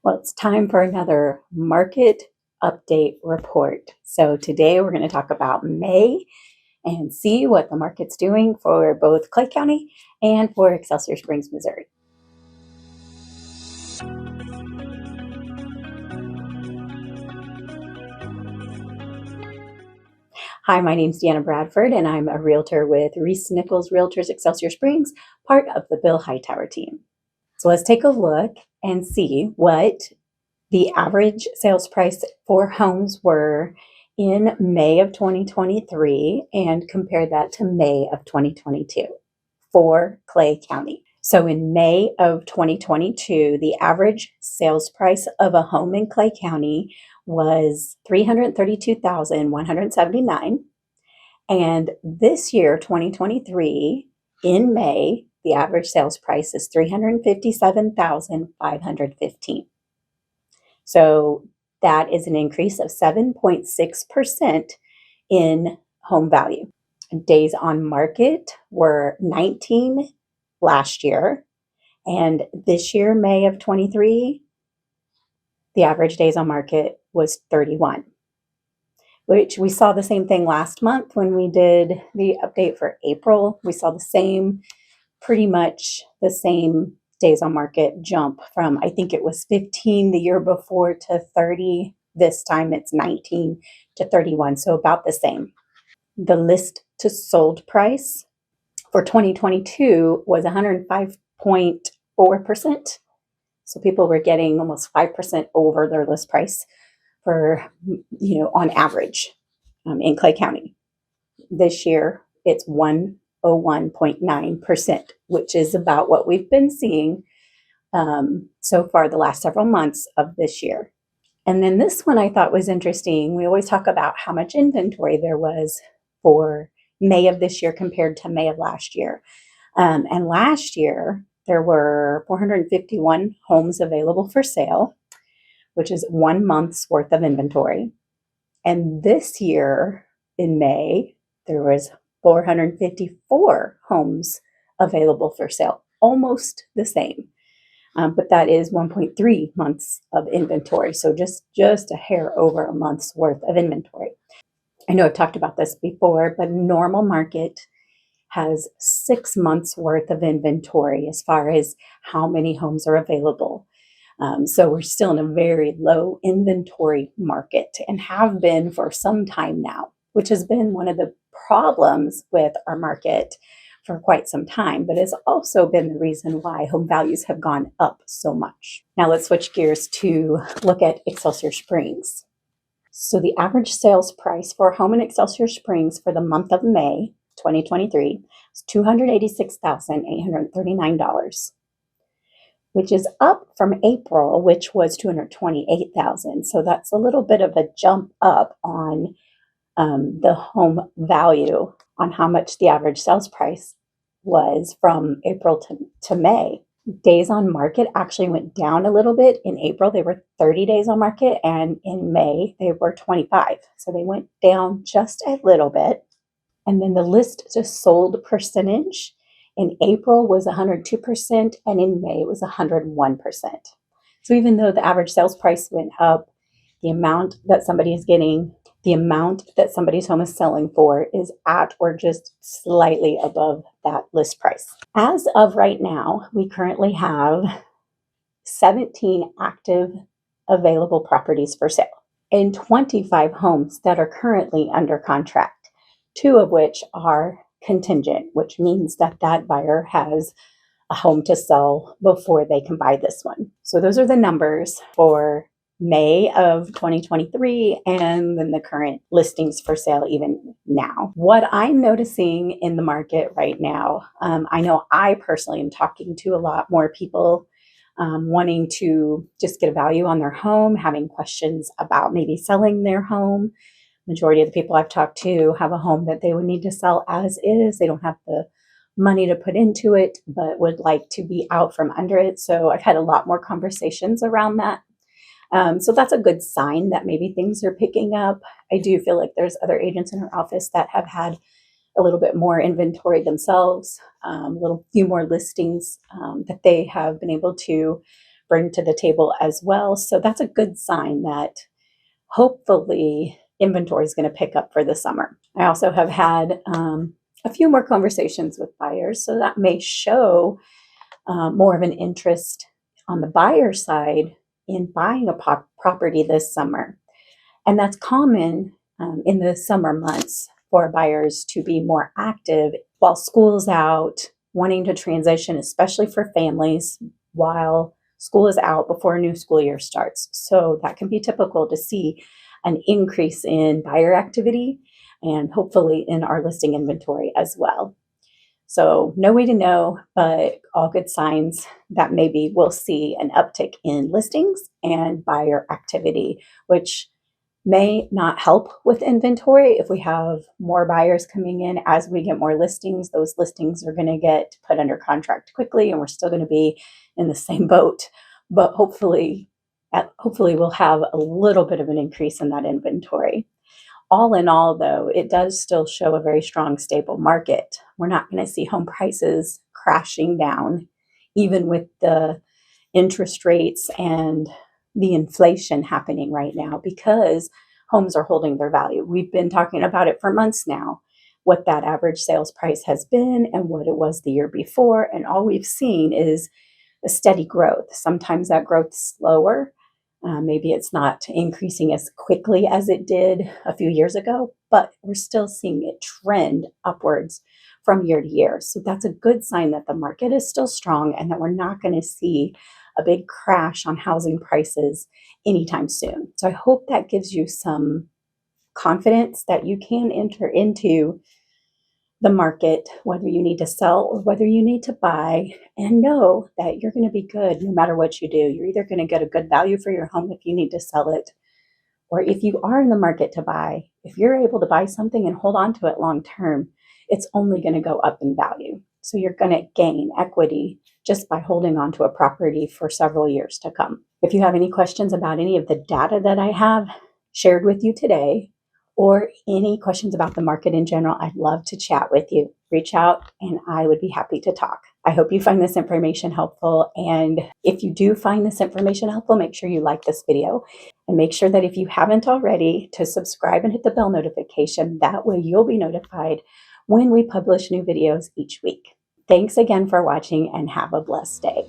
Well, it's time for another market update report. So today we're going to talk about May and see what the market's doing for both Clay County and for Excelsior Springs, Missouri. Hi, my name's Deanna Bradford, and I'm a realtor with Reese Nichols Realtors Excelsior Springs, part of the Bill Hightower team. So let's take a look and see what the average sales price for homes were in May of 2023 and compare that to May of 2022 for Clay County. So in May of 2022, the average sales price of a home in Clay County was $332,179. And this year, 2023, in May, the average sales price is $357,515. So that is an increase of 7.6% in home value. Days on market were 19 last year, and this year, May of 23, the average days on market was 31, which we saw the same thing last month when we did the update for April. We saw pretty much the same days on market jump from, I think it was 15 the year before to 30. This time it's 19 to 31, so about the same. The list to sold price for 2022 was 105.4%. So people were getting almost 5% over their list price for, on average in Clay County. This year it's 101.9%, which is about what we've been seeing so far the last several months of this year. And then this one I thought was interesting. We always talk about how much inventory there was for May of this year compared to May of last year. And last year, there were 451 homes available for sale, which is 1 month's worth of inventory. And this year, in May, there was 454 homes available for sale, almost the same. But that is 1.3 months of inventory. So just a hair over a month's worth of inventory. I know I've talked about this before, but normal market has 6 months worth of inventory as far as how many homes are available. So we're still in a very low inventory market and have been for some time now, which has been one of the problems with our market for quite some time, but has also been the reason why home values have gone up so much. Now let's switch gears to look at Excelsior Springs. So the average sales price for a home in Excelsior Springs for the month of May 2023 is $286,839, which is up from April, which was $228,000. So that's a little bit of a jump up on the home value, on how much the average sales price was from April to May. Days on market actually went down a little bit. In April, they were 30 days on market, and in May, they were 25. So they went down just a little bit. And then the list to sold percentage in April was 102%, and in May it was 101%. So even though the average sales price went up, the amount that somebody is getting, the amount that somebody's home is selling for is at or just slightly above that list price. As of right now, we currently have 17 active available properties for sale and 25 homes that are currently under contract, 2 of which are contingent, which means that buyer has a home to sell before they can buy this one. So those are the numbers for May of 2023 and then the current listings for sale even now. What I'm noticing in the market right now, I know I personally am talking to a lot more people wanting to just get a value on their home, having questions about maybe selling their home. Majority of the people I've talked to have a home that they would need to sell as is. They don't have the money to put into it, but would like to be out from under it. So I've had a lot more conversations around that. So that's a good sign that maybe things are picking up. I do feel like there's other agents in our office that have had a little bit more inventory themselves, few more listings that they have been able to bring to the table as well. So that's a good sign that hopefully inventory is going to pick up for the summer. I also have had a few more conversations with buyers, so that may show more of an interest on the buyer side in buying a property this summer. And that's common in the summer months for buyers to be more active while school's out, wanting to transition, especially for families, while school is out before a new school year starts. So that can be typical to see an increase in buyer activity and hopefully in our listing inventory as well. So no way to know, but all good signs that maybe we'll see an uptick in listings and buyer activity, which may not help with inventory. If we have more buyers coming in as we get more listings, those listings are going to get put under contract quickly and we're still going to be in the same boat. But hopefully we'll have a little bit of an increase in that inventory. All in all, though, it does still show a very strong, stable market. We're not going to see home prices crashing down, even with the interest rates and the inflation happening right now, because homes are holding their value. We've been talking about it for months now, what that average sales price has been and what it was the year before. And all we've seen is a steady growth. Sometimes that growth's slower. Maybe it's not increasing as quickly as it did a few years ago, but we're still seeing it trend upwards from year to year. So that's a good sign that the market is still strong and that we're not going to see a big crash on housing prices anytime soon. So I hope that gives you some confidence that you can enter into the market, whether you need to sell or whether you need to buy, and know that you're going to be good no matter what you do. You're either going to get a good value for your home if you need to sell it, or if you are in the market to buy, if you're able to buy something and hold on to it long term, it's only going to go up in value. So you're going to gain equity just by holding on to a property for several years to come. If you have any questions about any of the data that I have shared with you today, or any questions about the market in general, I'd love to chat with you. Reach out and I would be happy to talk. I hope you find this information helpful. And if you do find this information helpful, make sure you like this video and make sure that if you haven't already, to subscribe and hit the bell notification. That way you'll be notified when we publish new videos each week. Thanks again for watching and have a blessed day.